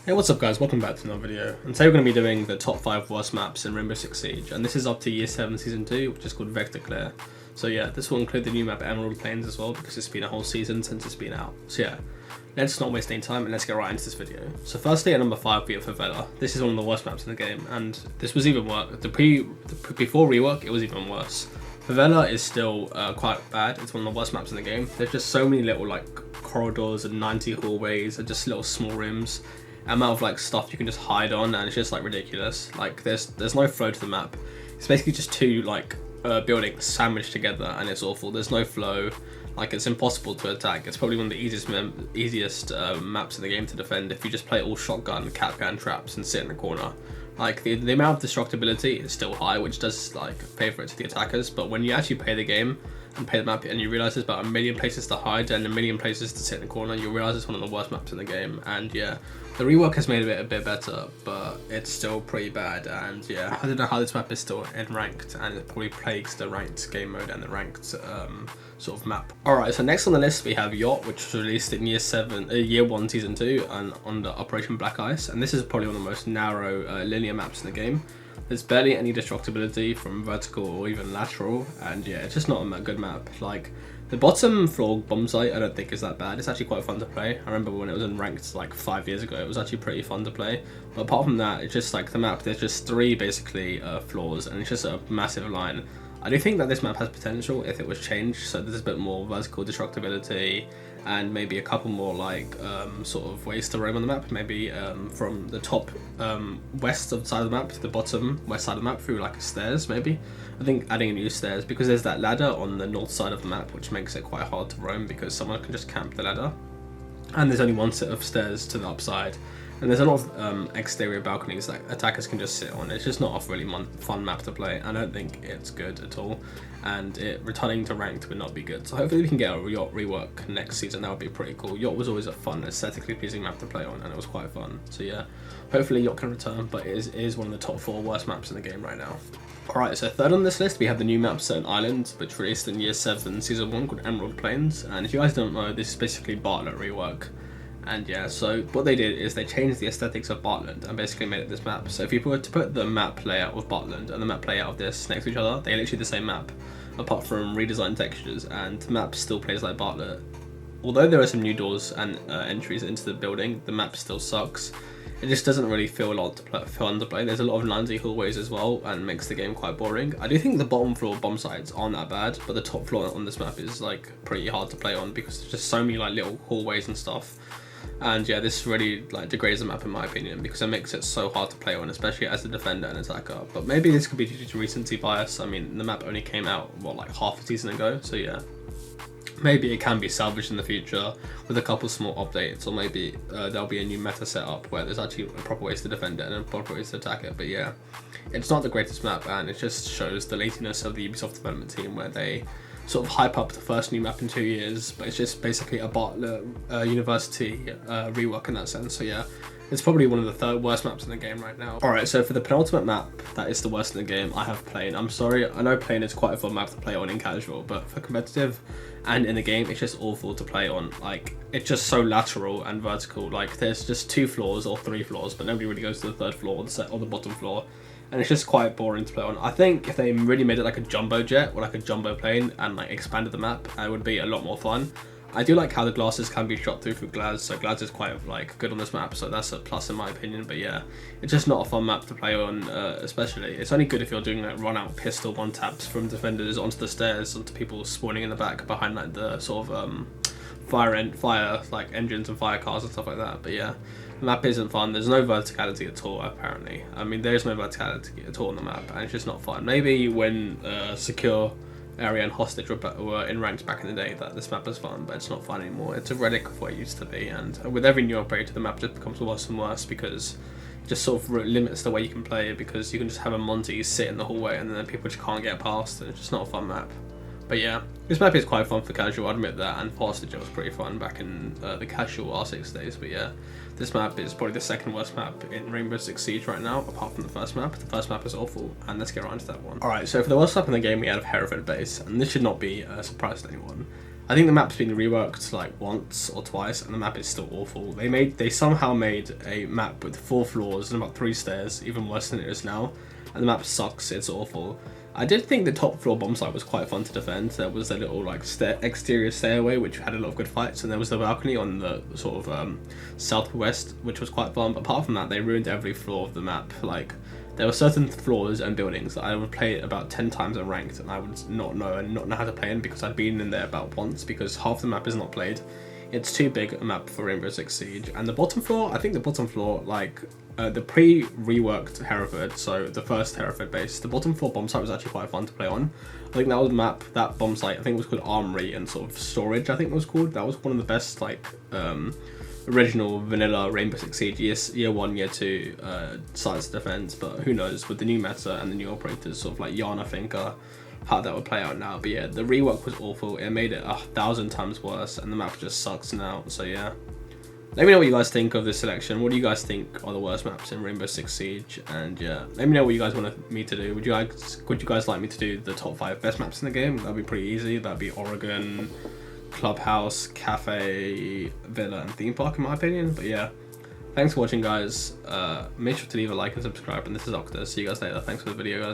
Hey, what's up guys, welcome back to another video, and today we're going to be doing the top 5 worst maps in Rainbow Six Siege, and this is up to Year 7 Season 2, which is called Vector Clear. So yeah, this will include the new map Emerald Plains as well, because it's been a whole season since it's been out. So yeah, let's not waste any time and let's get right into this video. So firstly at number 5 we have Favela. This is one of the worst maps in the game, and this was even worse. Before rework it was even worse. Favela is still quite bad. It's one of the worst maps in the game. There's just so many little like corridors and 90 hallways and just little small rooms. Amount of like stuff you can just hide on, and it's just like ridiculous. Like there's no flow to the map. It's basically just two like buildings sandwiched together, and it's awful. There's no flow. Like it's impossible to attack. It's probably one of the easiest maps in the game to defend if you just play all shotgun, capcan traps, and sit in the corner. Like the amount of destructibility is still high, which does like favour it to the attackers. But when you actually play the game and play the map, and you realise there's about a million places to hide and a million places to sit in the corner, you realise it's one of the worst maps in the game. And yeah, the rework has made it a bit better, but it's still pretty bad. And yeah, I don't know how this map is still in ranked, and it probably plagues the ranked game mode and the ranked sort of map. Alright, so next on the list we have Yacht, which was released in Year 1 Season 2 and under Operation Black Ice, and this is probably one of the most narrow linear maps in the game. There's barely any destructibility from vertical or even lateral, and yeah, it's just not a good map. Like the bottom floor bomb site I don't think is that bad. It's actually quite fun to play. I remember when it was in ranked like 5 years ago, it was actually pretty fun to play. But apart from that, it's just like the map, there's just 3 basically floors, and it's just a massive line. I do think that this map has potential if it was changed, so there's a bit more vertical destructibility and maybe a couple more like sort of ways to roam on the map. Maybe from the top west side of the map to the bottom west side of the map through like stairs maybe. I think adding a new stairs, because there's that ladder on the north side of the map which makes it quite hard to roam because someone can just camp the ladder. And there's only one set of stairs to the upside. And there's a lot of exterior balconies that attackers can just sit on. It's just not a really fun map to play. I don't think it's good at all, and returning to ranked would not be good. So hopefully we can get a Yacht rework next season. That would be pretty cool. Yacht was always a fun, aesthetically pleasing map to play on, and it was quite fun. So yeah, hopefully Yacht can return, but it is one of the top 4 worst maps in the game right now. Alright, so third on this list we have the new map Certain Island, which released in Year 7 Season 1 called Emerald Plains. And if you guys don't know, this is basically Bartlett rework. And yeah, so what they did is they changed the aesthetics of Bartlett and basically made it this map. So if you were to put the map layout of Bartlett and the map layout of this next to each other, they're literally the same map, apart from redesigned textures, and the map still plays like Bartlett. Although there are some new doors and entries into the building, the map still sucks. It just doesn't really feel fun to play. There's a lot of 90 hallways as well, and makes the game quite boring. I do think the bottom floor bomb sites aren't that bad, but the top floor on this map is like pretty hard to play on because there's just so many like little hallways and stuff. And yeah, this really like degrades the map in my opinion, because it makes it so hard to play on, especially as a defender and attacker. But maybe this could be due to recency bias. I mean, the map only came out like half a season ago, so yeah, maybe it can be salvaged in the future with a couple small updates, or maybe there'll be a new meta setup where there's actually proper ways to defend it and proper ways to attack it. But yeah, it's not the greatest map, and it just shows the laziness of the Ubisoft development team, where they sort of hype up the first new map in 2 years, but it's just basically a Bartlett University rework in that sense. So yeah, it's probably one of the 3rd worst maps in the game right now. Alright, so for the penultimate map that is the worst in the game, I have Plane. I'm sorry, I know Plane is quite a fun map to play on in casual, but for competitive and in the game, it's just awful to play on. Like, it's just so lateral and vertical. Like, there's just 2 floors or 3 floors, but nobody really goes to the 3rd floor or the bottom floor. And it's just quite boring to play on. I think if they really made it like a jumbo jet or like a jumbo plane and like expanded the map, it would be a lot more fun. I do like how the glasses can be shot through glass, so glass is quite like good on this map, so that's a plus in my opinion. But yeah, it's just not a fun map to play on, especially. It's only good if you're doing like run out pistol one taps from defenders onto the stairs, onto people spawning in the back behind like the sort of fire like engines and fire cars and stuff like that. But yeah, the map isn't fun. There's no verticality at all, apparently. I mean, there's no verticality at all on the map, and it's just not fun. Maybe when secure area and hostage were in ranks back in the day, that this map was fun, but it's not fun anymore. It's a relic of what it used to be, and with every new operator, the map just becomes worse and worse, because it just sort of limits the way you can play it, because you can just have a Monty sit in the hallway and then people just can't get past, and it's just not a fun map. But yeah, this map is quite fun for casual, I admit that, and for hostage it was pretty fun back in the casual R6 days. But yeah, this map is probably the 2nd worst map in Rainbow Six Siege right now, apart from the first map. The first map is awful, and let's get right into that one. Alright, so for the worst map in the game we have Peripheral Base, and this should not be a surprise to anyone. I think the map's been reworked like once or twice, and the map is still awful. They somehow made a map with 4 floors and about 3 stairs, even worse than it is now, and the map sucks. It's awful. I did think the top floor bomb site was quite fun to defend. There was a little like exterior stairway which had a lot of good fights, and there was the balcony on the sort of southwest, which was quite fun. But apart from that, they ruined every floor of the map. Like, there were certain floors and buildings that I would play about 10 times in ranked, and I would not know how to play in because I'd been in there about once, because half the map is not played. It's too big a map for Rainbow Six Siege. And the bottom floor, I think the bottom floor, like the pre-reworked Hereford, so the first Hereford base, the bottom floor bomb site was actually quite fun to play on. I think that was a map, that bomb site, I think it was called Armory and sort of Storage, I think it was called. That was one of the best like original vanilla Rainbow Six Siege year 1, year 2 sites to defend. But who knows, with the new meta and the new operators, sort of like Yacht, I think, how that would play out now. But yeah, the rework was awful. It made it 1,000 times worse, and the map just sucks now. So yeah, let me know what you guys think of this selection. What do you guys think are the worst maps in Rainbow Six Siege? And yeah, let me know what you guys want me to do. Would you guys like me to do the top 5 best maps in the game? That'd be pretty easy. That'd be Oregon, Clubhouse, Cafe, Villa, and Theme Park, in my opinion. But yeah, thanks for watching, guys. Make sure to leave a like and subscribe. And this is Arktes. See you guys later. Thanks for the video, guys.